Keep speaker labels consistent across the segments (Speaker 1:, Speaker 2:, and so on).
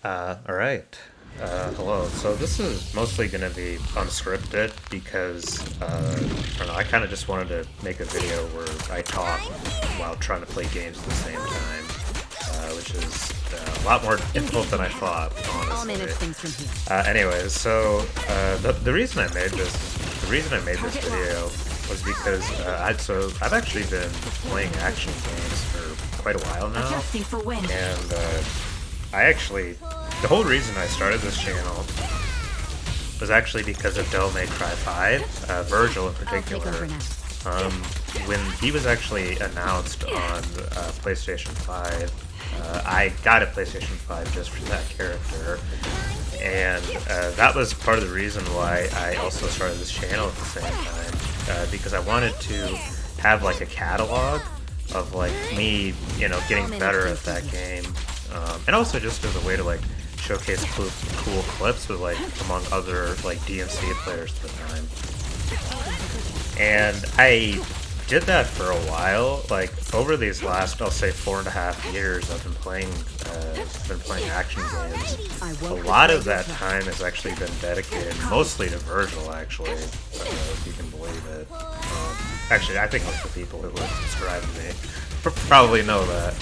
Speaker 1: Alright. Hello. So this is mostly going to be unscripted because, I don't know, I kind of just wanted to make a video where I talk while trying to play games at the same time, which is a lot more difficult than I thought,
Speaker 2: I'll manage
Speaker 1: honestly.
Speaker 2: things from here.
Speaker 1: Anyways, so the reason I made this video was because I've actually been playing action games for quite a while now,
Speaker 2: Adjusting for wind.
Speaker 1: and I actually, the whole reason I started this channel was actually because of Devil May Cry 5, Virgil in
Speaker 2: I'll take over
Speaker 1: particular.
Speaker 2: now.
Speaker 1: Um, when he was actually announced on PlayStation 5, I got a PlayStation 5 just for that character, and that was part of the reason why I also started this channel at the same time, because I wanted to have like a catalog of like me, getting better at that game, and also just as a way to like showcase cool clips with like among other like DMC players at the time. And I did that for a while. Like over these last, I'll say 4.5 years, I've been playing action games. A lot of that time has actually been dedicated mostly to Virgil, actually, if you can believe it. Actually, I think most of the people who would subscribe to me probably know that.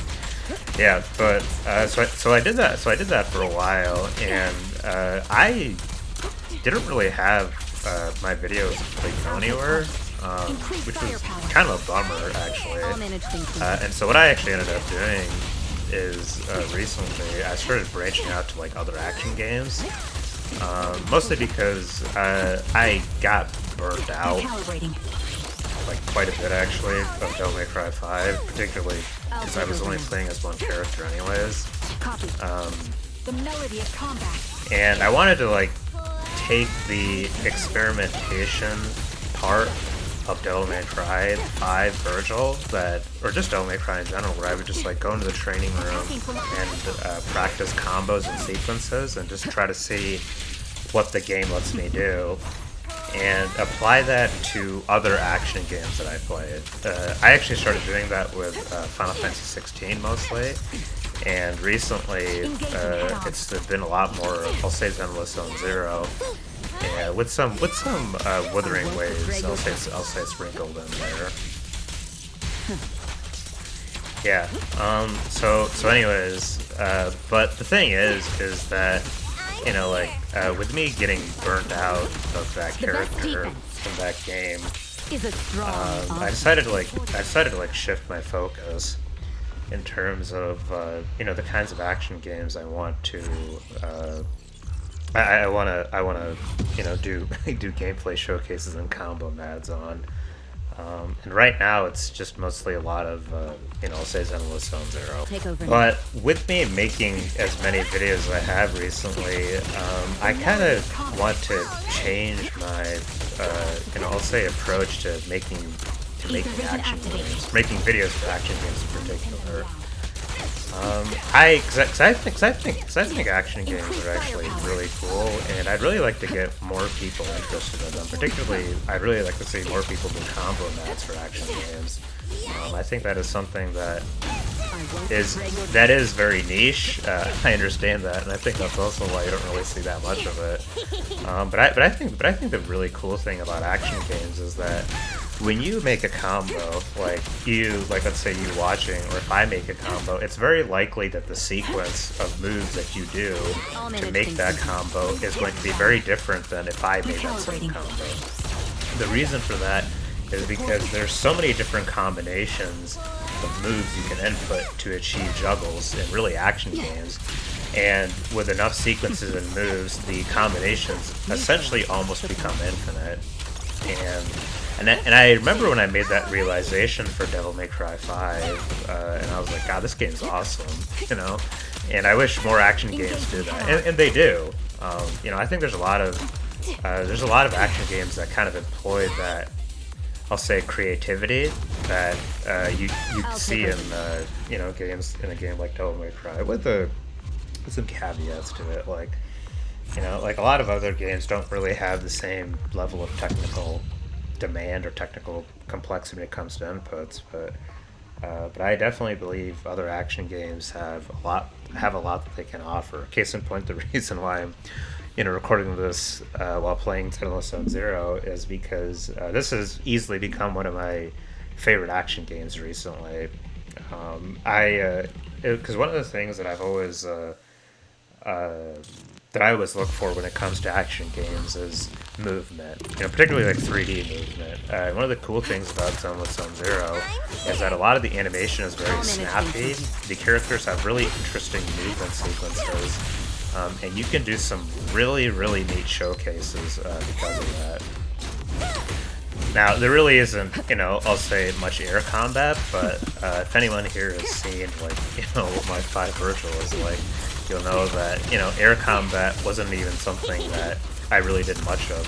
Speaker 1: Yeah, but so I did that. So I did that for a while, and I didn't really have my videos like go anywhere, which was kind of a bummer actually.
Speaker 2: I'll manage things from here.
Speaker 1: And so what I actually ended up doing is recently I started branching out to like other action games, mostly because I got burnt out
Speaker 2: Calibrating.
Speaker 1: like quite a bit actually of Devil May Cry 5, particularly because I was only playing as one character anyways.
Speaker 2: Copy. The melody of combat.
Speaker 1: And I wanted to like take the experimentation part of Devil May Cry 5 Virgil, or just Devil May Cry in general, where I would just like go into the training room and practice combos and sequences and just try to see what the game lets me do, and apply that to other action games that I played. I actually started doing that with Final Fantasy 16 mostly, and recently it's been a lot more. I'll say Zenless Zone Zero, yeah, with some Wuthering Waves. I'll say sprinkled in there. Yeah. So anyways, but the thing is that with me getting burnt out of that character in that game,
Speaker 2: Is a strong.
Speaker 1: I decided to like shift my focus in terms of the kinds of action games I want to I want to do do gameplay showcases and combo mads on. And right now it's just mostly a lot of I'll say Zenless Zone Zero.
Speaker 2: Take over now.
Speaker 1: But with me making as many videos as I have recently, I kind of want to change my I'll say approach to making action games, making videos for action games in particular. Cause I think action games are actually really cool, and I'd really like to get more people interested in them. Particularly, I'd really like to see more people do combo mats for action games. I think that is something that is very niche. I understand that, and I think that's also why you don't really see that much of it. But I think the really cool thing about action games is that when you make a combo, like let's say you watching, or if I make a combo, it's very likely that the sequence of moves that you do to make that combo is going to be very different than if I made that same combo. The reason for that is because there's so many different combinations of moves you can input to achieve juggles in really action games, and with enough sequences and moves, the combinations essentially almost become infinite. And I remember when I made that realization for Devil May Cry 5, and I was like, God, this game's awesome, And I wish more action games do that, and they do. I think there's a lot of action games that kind of employ that, I'll say, creativity that you see in games, in a game like Devil May Cry, with some caveats to it, like a lot of other games don't really have the same level of technical demand or technical complexity when it comes to inputs, but But I definitely believe other action games have a lot that they can offer. Case in point, the reason why I'm recording this while playing Stylized Zero is because this has easily become one of my favorite action games recently. Because one of the things that I've always that I always look for when it comes to action games is movement, particularly like 3D movement. One of the cool things about Stylized Zero is that a lot of the animation is very snappy. The characters have really interesting movement sequences, and you can do some really, really neat showcases because of that. Now, there really isn't, I'll say much air combat, but if anyone here has seen, like, what my 5 virtual is like, you'll know that, air combat wasn't even something that I really did much of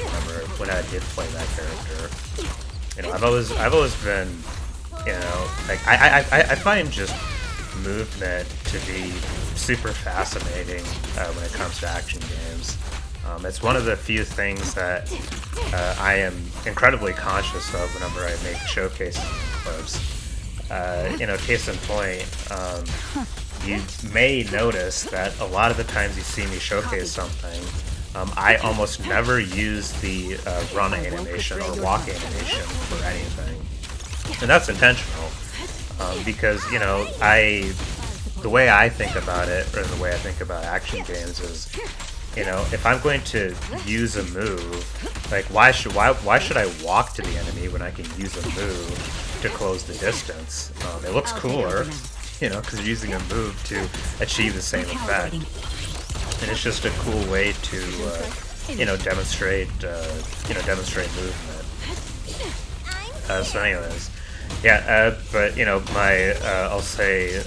Speaker 1: when I did play that character. I've always been, like, I find just movement to be super fascinating when it comes to action games. It's one of the few things that I am incredibly conscious of whenever I make showcases and clips. Case in point, you may notice that a lot of the times you see me showcase something, I almost never use the run animation or walk animation for anything. And that's intentional, because, the way I think about it, or the way I think about action games is, if I'm going to use a move, like why should I walk to the enemy when I can use a move to close the distance? It looks cooler, because you're using a move to achieve the same effect, and it's just a cool way to, demonstrate movement. So, anyways, yeah, but my I'll say,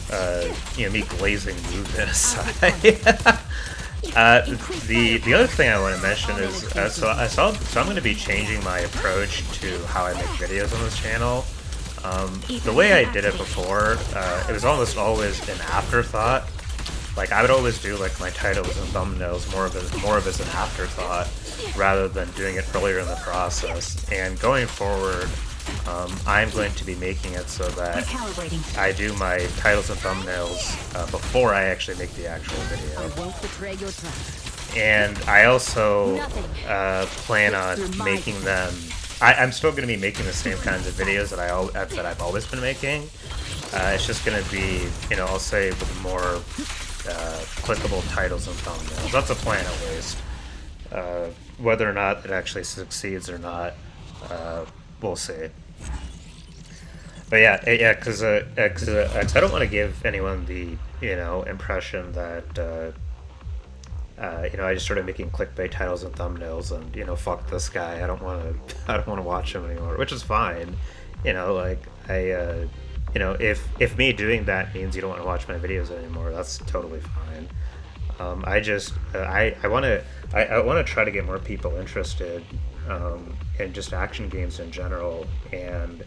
Speaker 1: me glazing movement aside. The other thing I want to mention is so I'm going to be changing my approach to how I make videos on this channel. The way I did it before, it was almost always an afterthought. Like, I would always do like my titles and thumbnails more of as an afterthought rather than doing it earlier in the process. And going forward, I'm going to be making it so that I do my titles and thumbnails before I actually make the actual video. And I also plan on making them. I'm still going to be making the same kinds of videos that I've always been making. It's just going to be, I'll say with more clickable titles and thumbnails. That's a plan, at least. Whether or not it actually succeeds or not, we'll see. But yeah, because I don't want to give anyone the impression that I just started making clickbait titles and thumbnails and fuck this guy. I don't want to watch him anymore, which is fine. Like if me doing that means you don't want to watch my videos anymore, that's totally fine. I want to try to get more people interested in just action games in general, and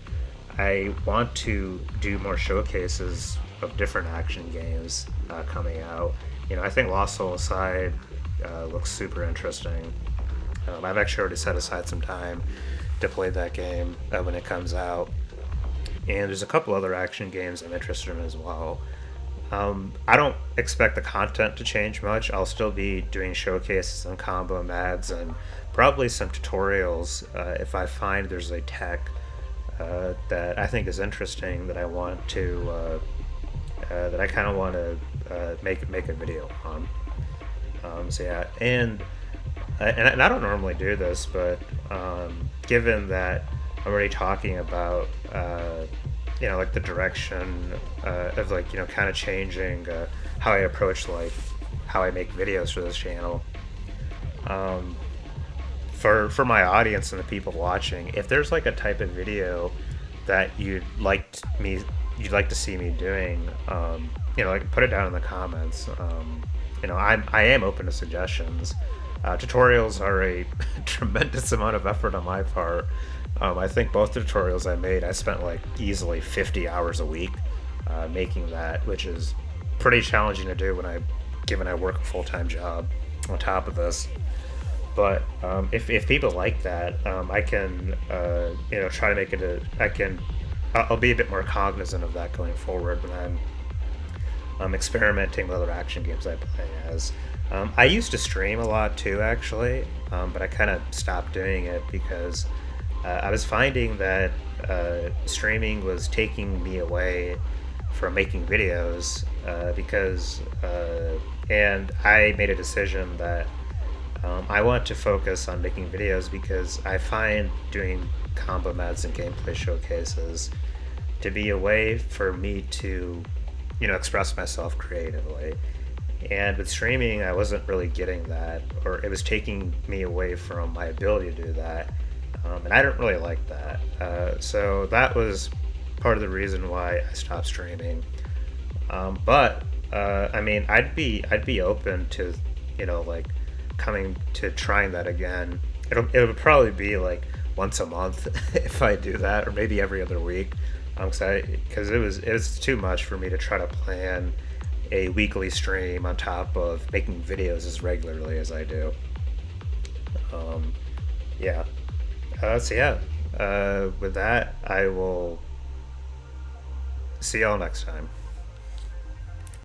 Speaker 1: I want to do more showcases of different action games coming out. I think Lost Soul Aside looks super interesting. I've actually already set aside some time to play that game when it comes out. And there's a couple other action games I'm interested in as well. I don't expect the content to change much. I'll still be doing showcases and combo mads and probably some tutorials if I find there's a tech that I think is interesting that I want to that I kind of want to make a video on. So yeah, and I don't normally do this, but given that I'm already talking about like the direction of kind of changing how I approach how I make videos for this channel. For my audience and the people watching, if there's like a type of video that you'd like to see me doing, put it down in the comments. I am open to suggestions. Tutorials are a tremendous amount of effort on my part. I think both the tutorials I made, I spent like easily 50 hours a week making that, which is pretty challenging to do given I work a full-time job on top of this. But if people like that, I can try to make it. I can I'll be a bit more cognizant of that going forward when I'm experimenting with other action games I play as. I used to stream a lot too, actually, but I kind of stopped doing it because I was finding that streaming was taking me away from making videos and I made a decision that I want to focus on making videos because I find doing combo mats and gameplay showcases to be a way for me to, express myself creatively. And with streaming, I wasn't really getting that, or it was taking me away from my ability to do that, and I didn't really like that. So that was part of the reason why I stopped streaming. But I mean, I'd be open to, like coming to trying that again. It would probably be like once a month if I do that, or maybe every other week. Because it was too much for me to try to plan a weekly stream on top of making videos as regularly as I do. Yeah. So yeah. With that, I will see y'all next time.